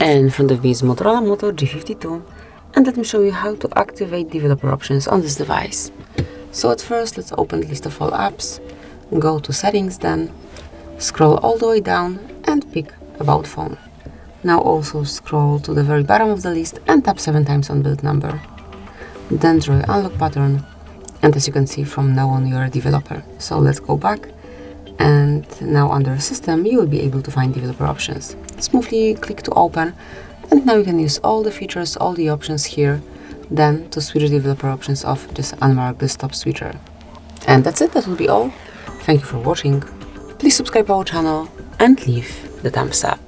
In front of me is Motorola Moto G52, and let me show you how to activate developer options on this device. So at first, let's open the list of all apps, go to settings, then scroll all the way down and pick About Phone. Now also scroll to the very bottom of the list and tap 7 times on build number. Then draw your unlock pattern, and as you can see, from now on you are a developer. So let's go back, and now under system you will be able to find developer options. Smoothly click to open, and now you can use all the features, all the options here. Then to switch developer options off, just unmark the stop switcher. And that's it, that will be all. Thank you for watching. Please subscribe our channel and leave the thumbs up.